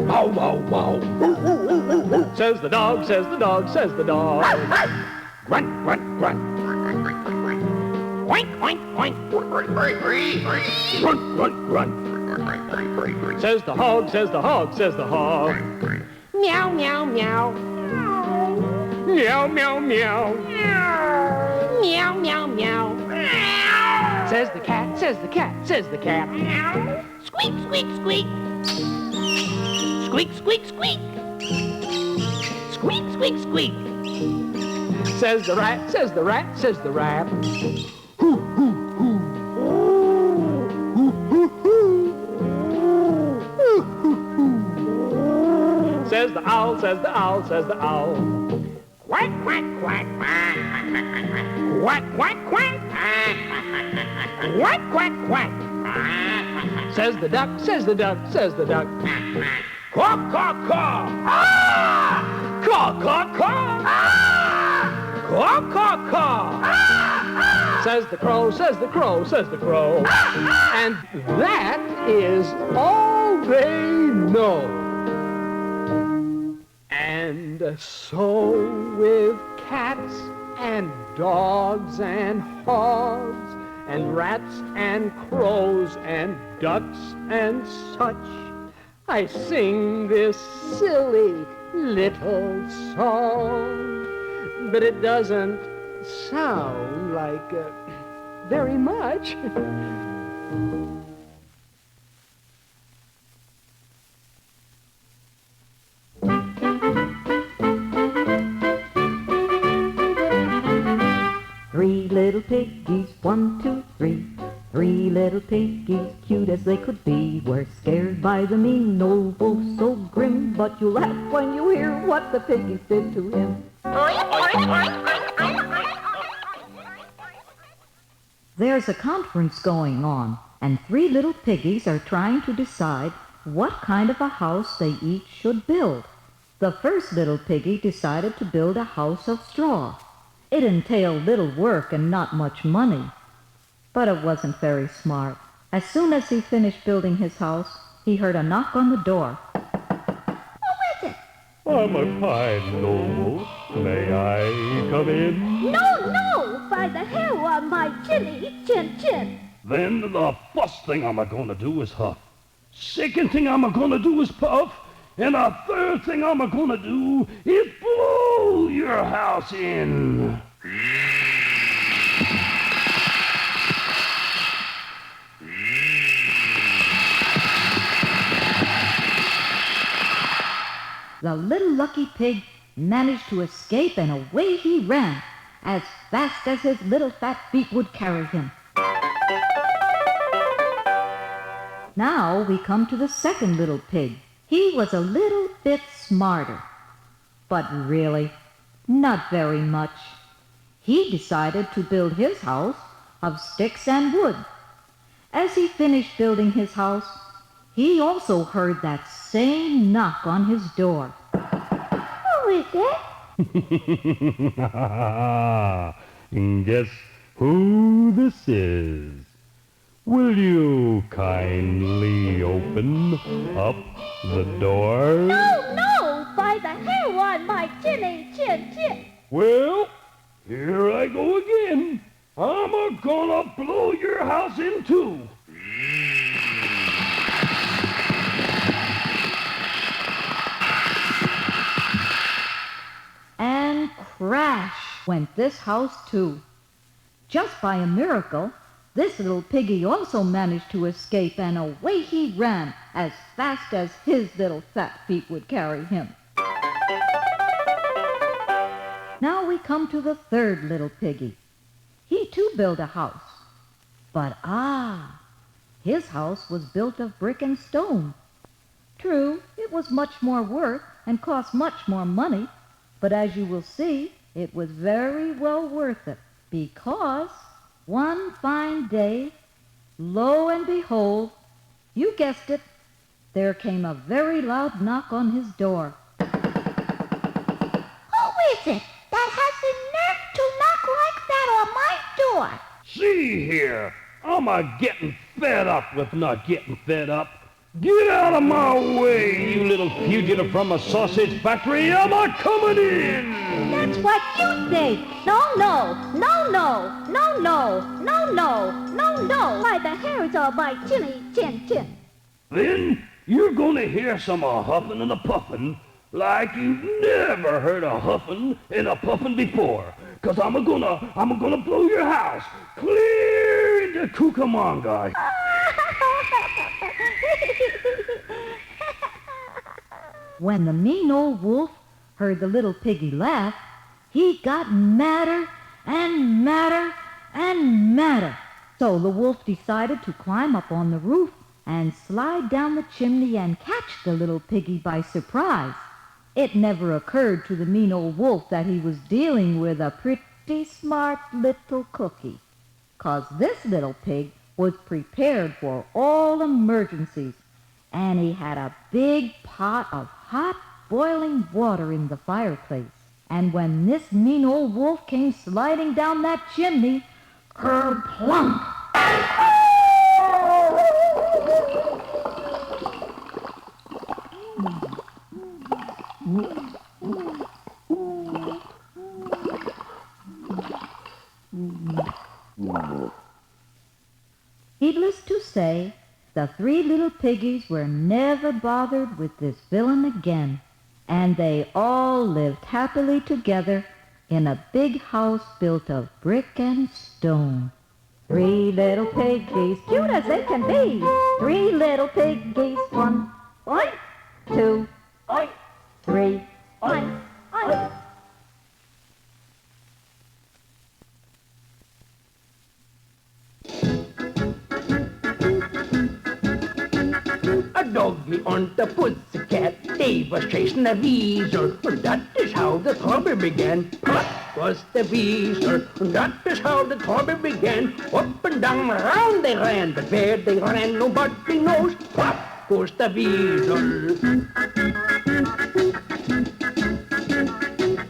Bow, bow, bow. Says the dog, says the dog, says the dog. Grunt, grunt, grunt. Oink, oink, oink. Grunt, grunt, grunt. Says the hog, says the hog, says the hog. Meow, meow, meow. Meow, meow, meow. Meow, meow, meow. Says the cat, says the cat, says the cat. Squeak, squeak, squeak. Squeak, squeak, squeak. Squeak, squeak, squeak. Says the rat, says the rat, says the rat. Hoo, hoo, hoo. Hoo, hoo, hoo. Hoo, hoo, hoo. Says the owl, says the owl, says the owl. Quack, quack, quack. Quack, quack, quack. Quack, quack, quack. Says the duck, says the duck, says the duck. Caw, caw, caw. Ah! Caw, caw, caw. Ah! Caw, caw, caw. Ah! Says the crow, says the crow, says the crow. And that is all they know. And so with cats and dogs and hogs and rats and crows and ducks and such, I sing this silly little song, but it doesn't sound like very much. 3 little piggies, 1, 2, 3. 3 little piggies, cute as they could be, were scared by the mean old wolf so grim. But you laugh when you hear what the piggies did to him. There's a conference going on, and 3 little piggies are trying to decide what kind of a house they each should build. The first little piggy decided to build a house of straw. It entailed little work and not much money, but it wasn't very smart. As soon as he finished building his house, he heard a knock on the door. Who is it? I'm a kind old. May I come in? No, by the hair on my chinny chin chin. Then the first thing I'm gonna do is huff. Second thing I'm gonna do is puff. And the third thing I'm gonna do is blow your house in. The little lucky pig managed to escape, and away he ran, as fast as his little fat feet would carry him. Now we come to the second little pig. He was a little bit smarter, but really, not very much. He decided to build his house of sticks and wood. As he finished building his house, he also heard that same knock on his door. Who is it? Guess who this is? Will you kindly open up the door? No, by the hair on my chinny chin chin. Well, here I go again. I'm gonna blow your house in two. And crash went this house too. Just by a miracle, this little piggy also managed to escape, and away he ran as fast as his little fat feet would carry him. Now we come to the third little piggy. He too built a house. But his house was built of brick and stone. True, it was much more work and cost much more money, but as you will see, it was very well worth it, because one fine day, lo and behold, you guessed it, there came a very loud knock on his door. Who is it that has the nerve to knock like that on my door? See here, I'm getting fed up with not getting fed up. Get out of my way, you little fugitive from a sausage factory. I'm a coming in. That's what you think. No, no, no, no, no, no, no, no, no, no. By the hairs of my chinny chin chin. Then you're gonna hear some huffing and a puffing like you've never heard a huffing and a puffing before. Cause I'm gonna blow your house clear into Cucamonga. When the mean old wolf heard the little piggy laugh, he got madder and madder and madder. So the wolf decided to climb up on the roof and slide down the chimney and catch the little piggy by surprise. It never occurred to the mean old wolf that he was dealing with a pretty smart little cookie, 'cause this little pig was prepared for all emergencies, and he had a big pot of hot boiling water in the fireplace. And when this mean old wolf came sliding down that chimney, kerplunk! Needless to say, the three little piggies were never bothered with this villain again, and they all lived happily together in a big house built of brick and stone. Three little piggies, Cute as they can be. three little piggies, one, Oink, two, oink, three. oink, oink. A doggy on the pussycat, they was chasing a weasel, and that is how the trouble began. What was the weasel? And that is how the trouble began. Up and down, around they ran, but where they ran nobody knows. What goes the weasel?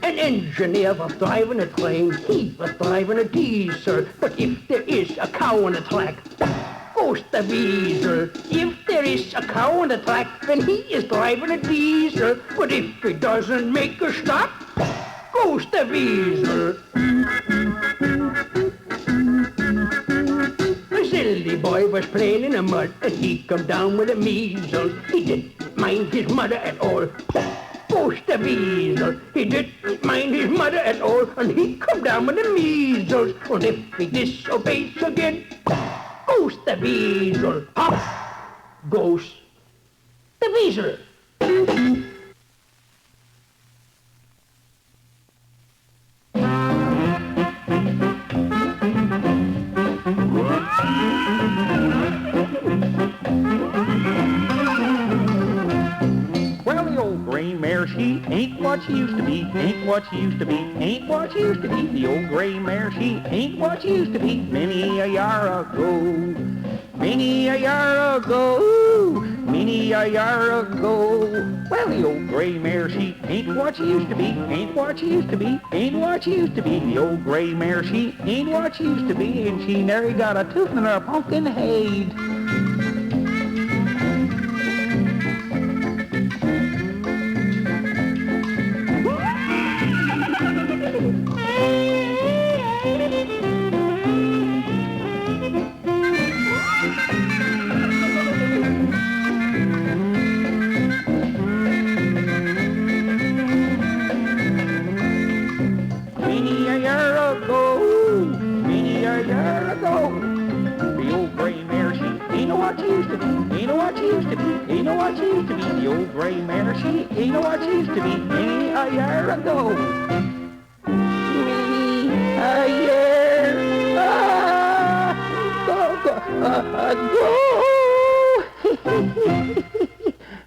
An engineer was driving a train, he was driving a diesel, but if there is a cow on the track, goes the weasel. If there is a cow on the track, then he is driving a diesel. But if he doesn't make a stop, goes the weasel. A silly boy was playing in the mud, and he come down with the measles. He didn't mind his mother at all. Goes the weasel. He didn't mind his mother at all, and he come down with the measles. And if he disobeys again, goes the weasel. Up goes the weasel. Well, the old gray mare, she ain't what she used to be, ain't what she used to be, ain't what she used to be. The old gray mare, she ain't what she used to be many a year ago. Many a year ago, many a year ago. Well, the old gray mare, she ain't what she used to be, ain't what she used to be, ain't what she used to be. The old gray mare, she ain't what she used to be, and she never got a tooth in her pumpkin head. Ain't know what she used to be. The old gray mare, she ain't know what she used to be many a year ago. Many a year ago.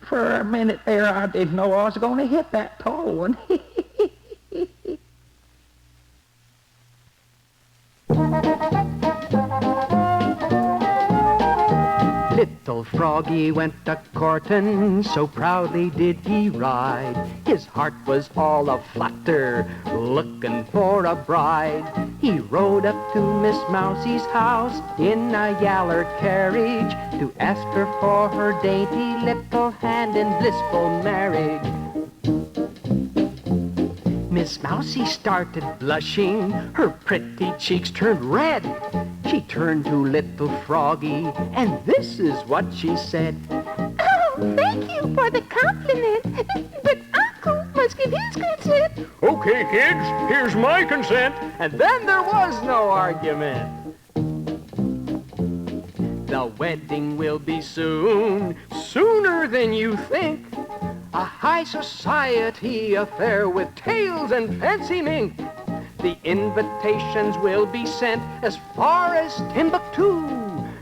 For a minute there, I didn't know I was going to hit that tall one. Little Froggy went a-courtin', so proudly did he ride. His heart was all a-flutter, looking for a bride. He rode up to Miss Mousie's house in a yaller carriage to ask her for her dainty little hand in blissful marriage. Miss Mousie started blushing, her pretty cheeks turned red. She turned to little Froggy, and this is what she said. Oh, thank you for the compliment, but Uncle must give his consent. Okay, kids, here's my consent. And then there was no argument. The wedding will be soon, sooner than you think. A high society affair with tails and fancy mink. The invitations will be sent as far as Timbuktu.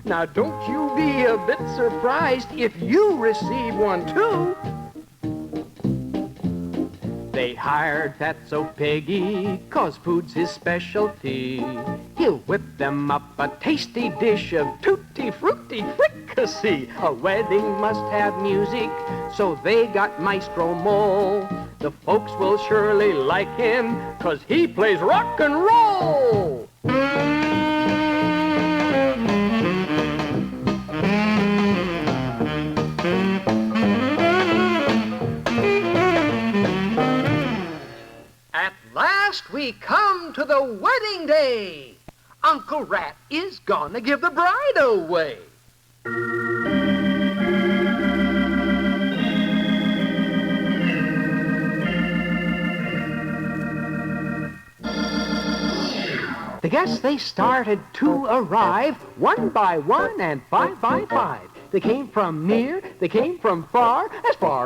Now don't you be a bit surprised if you receive one too. They hired Fatso Piggy, 'cause food's his specialty. He'll whip them up a tasty dish of tutti frutti fricassee. A wedding must have music, so they got Maestro Mole. The folks will surely like him, 'cause he plays rock and roll. At last we come to the wedding day. Uncle Rat is gonna give the bride away. The guests, they started to arrive, one by one and five by five. They came from near, they came from far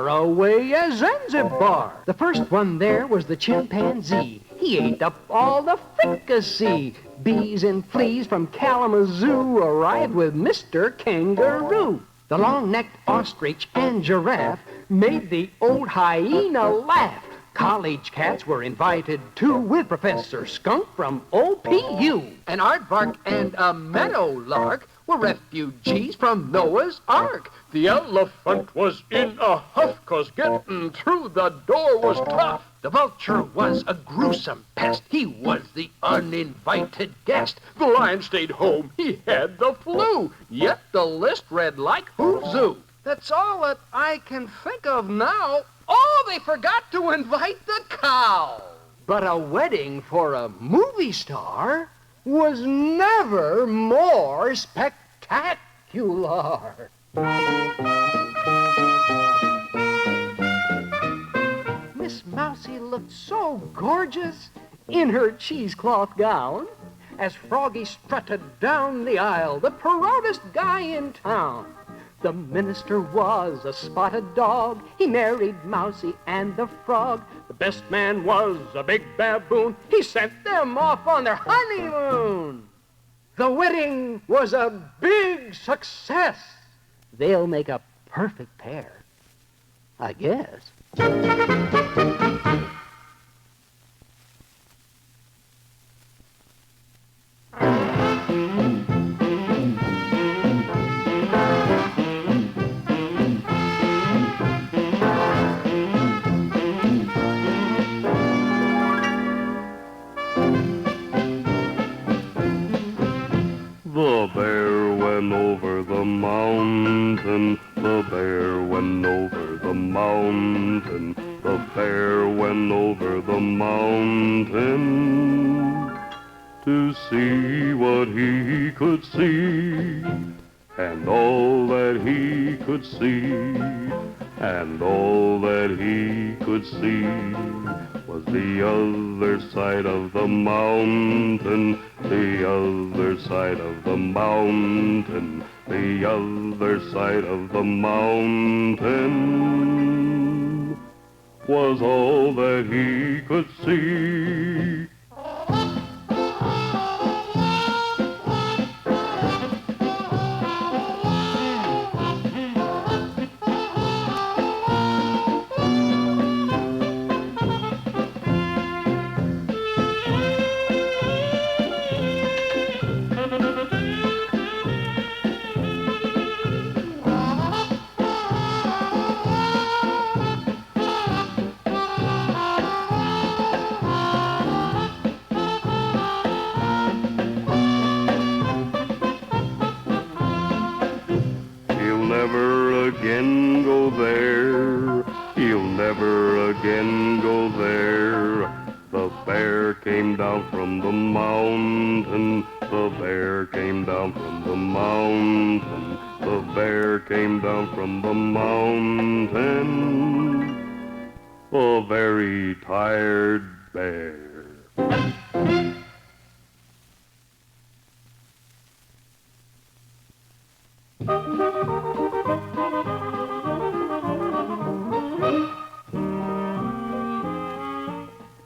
away as Zanzibar. The first one there was the chimpanzee. He ate up all the fricassee. Bees and fleas from Kalamazoo arrived with Mr. Kangaroo. The long-necked ostrich and giraffe made the old hyena laugh. College cats were invited too, with Professor Skunk from OPU. An aardvark and a meadowlark were refugees from Noah's Ark. The elephant was in a huff, 'cause getting through the door was tough. The vulture was a gruesome pest. He was the uninvited guest. The lion stayed home, he had the flu. Yet the list read like who's who. That's all that I can think of now. Oh, they forgot to invite the cow. But a wedding for a movie star was never more spectacular. Miss Mousie looked so gorgeous in her cheesecloth gown as Froggy strutted down the aisle, the proudest guy in town. The minister was a spotted dog. He married Mousie and the frog. The best man was a big baboon. He sent them off on their honeymoon. The wedding was a big success. They'll make a perfect pair, I guess. The bear went over the mountain, the bear went over the mountain, the bear went over the mountain to see what he could see, and all that he could see, and all that he could see was the other side of the mountain, the other side of the mountain, the other side of the mountain was all that he could see. again go there. The bear came down from the mountain. The bear came down from the mountain. The bear came down from the mountain. A very tired bear.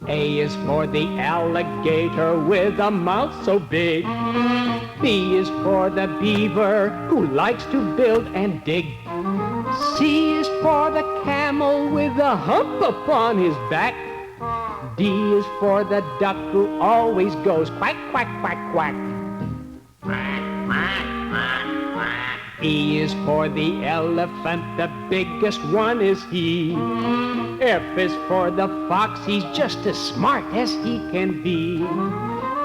A is for the alligator with a mouth so big. B is for the beaver who likes to build and dig. C is for the camel with a hump upon his back. D is for the duck who always goes quack, quack, quack, quack. E is for the elephant, the biggest one is he. F is for the fox, he's just as smart as he can be.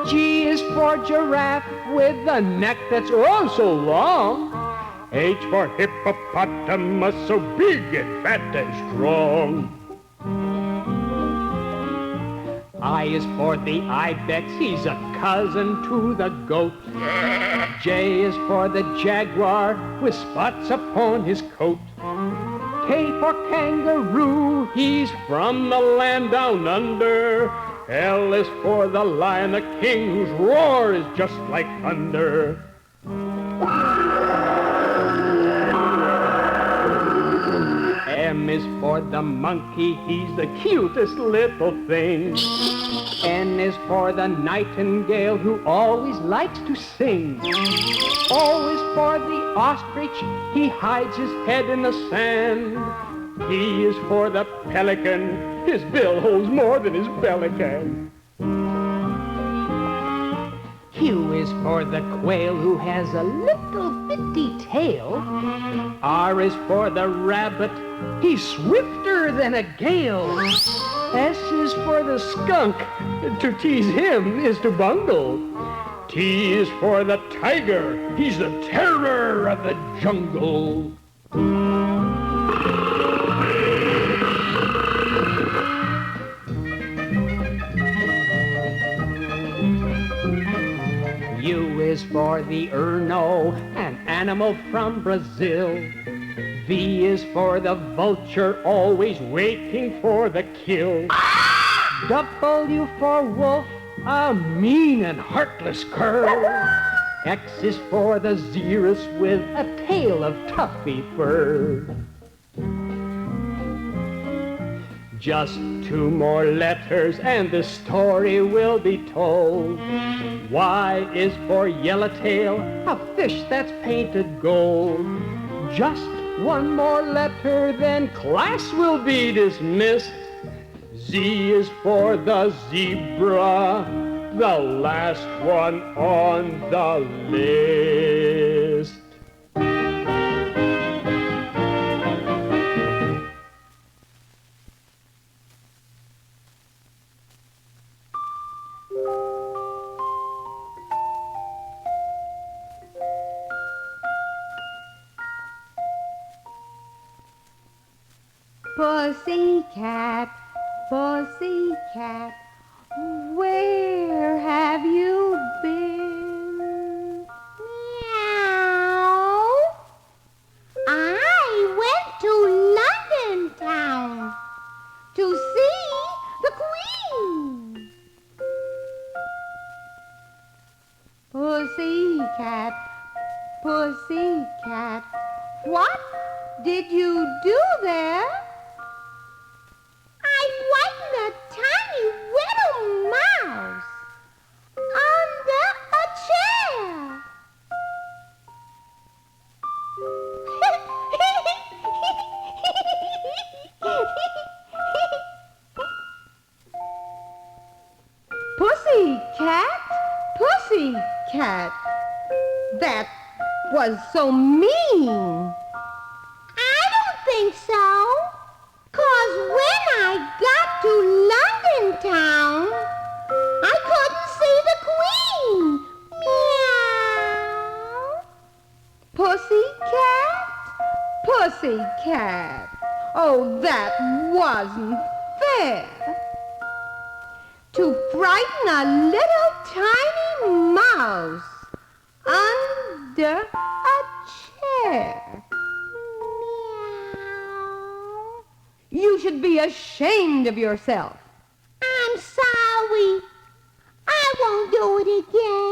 G is for giraffe with a neck that's oh so long. H for hippopotamus, so big and fat and strong. I is for the ibex, he's a cousin to the goat. J is for the jaguar with spots upon his coat. K for kangaroo, he's from the land down under. L is for the lion, the king whose roar is just like thunder. M is for the monkey, he's the cutest little thing. N is for the nightingale who always likes to sing. O is for the ostrich, he hides his head in the sand. P is for the pelican, his bill holds more than his belly can. Q is for the quail who has a little bitty tail. R is for the rabbit, he's swifter than a gale. S is for the skunk, to tease him is to bungle. T is for the tiger, he's the terror of the jungle. U is for the Erno, an animal from Brazil. V is for the vulture, always waiting for the kill. W for wolf, a mean and heartless cur. X is for the xerus with a tail of tuffy fur. Just 2 more letters and the story will be told. Y is for yellowtail, a fish that's painted gold. Just 1 more letter, then class will be dismissed. Z is for the zebra, the last one on the list. Pussycat, pussycat, where have you been? Meow. I went to London town to see the Queen. Pussycat, pussycat, what did you do there? I frightened a tiny little mouse under a chair. Pussycat, pussycat, that was so mean. I don't think so. 'Cause when I got to London town, I couldn't see the Queen. Meow. Pussycat, pussycat. Oh, that wasn't fair. chair to frighten a little tiny mouse under a chair. Meow. You should be ashamed of yourself. I'm sorry. I won't do it again.